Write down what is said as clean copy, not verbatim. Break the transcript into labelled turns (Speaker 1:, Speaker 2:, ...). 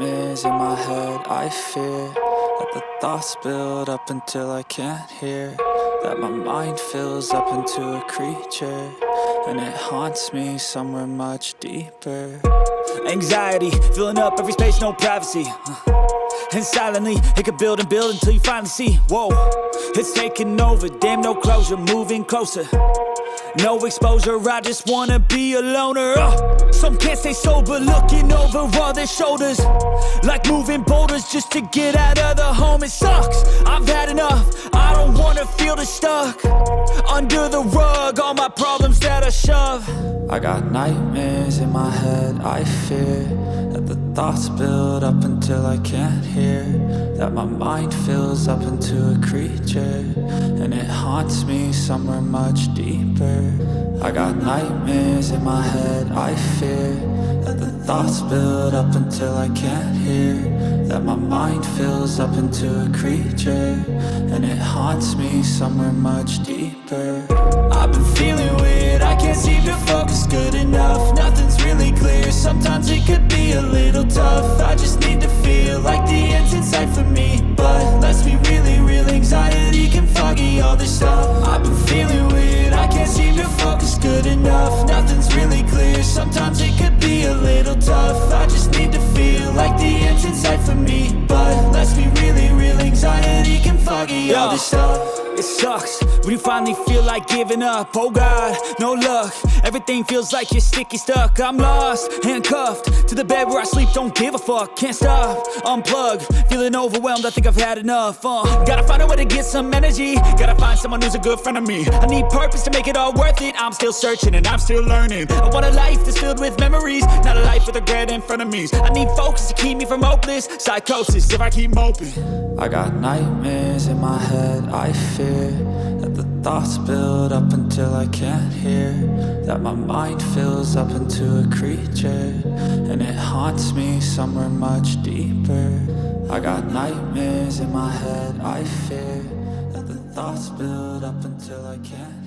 Speaker 1: nightmares in my head. I fear that the thoughts build up until I can't hear, that my mind fills up into a creature, and it haunts me somewhere much deeper. Anxiety, filling up every space, no privacy. And silently, it could build and build until you finally see, whoa, it's taking over, damn, no closure, moving closer. No exposure, I just wanna be a loner. Some can't stay sober, looking over all their shoulders, like moving boulders just to get out of the home. It sucks, I've had enough, I don't wanna feel the stuck under the rug, all my problems that I shove. I got nightmares in my head, I fear that the thoughts build up until I can't hear, that my mind fills up into a creature, and it haunts me somewhere much deeper. I got nightmares in my head, I fear that the thoughts build up until I can't hear, that my mind fills up into a creature, and it haunts me somewhere much deeper. I've been feeling weird, I can't seem to focus good enough. Nothing's really clear, sometimes it could be a little tough. I just need to feel like the end's in sight for me, but let's be really real, anxiety can foggy all this stuff. I've been feeling weird, I can't seem to focus good enough. Nothing's really clear, sometimes it could be a little tough. I just need to feel like the end's in sight for me, but let's be really real, anxiety can foggy all this stuff. It sucks when you finally feel like giving up. Oh God, no luck, everything feels like you're sticky stuck. I'm lost, handcuffed to the bed where I sleep, don't give a fuck. Can't stop, unplug, feeling overwhelmed, I think I've had enough. Gotta find a way to get some energy, gotta find someone who's a good friend of me. I need purpose to make it all worth it, I'm still searching and I'm still learning. I want a life that's filled with memories, not a life with regret and frenemies. I need focus to keep me from hopeless psychosis if I keep moping. I got nightmares in my head, I fear that the thoughts build up until I can't hear, that my mind fills up into a creature, and it haunts me somewhere much deeper. I got nightmares in my head, I fear that the thoughts build up until I can't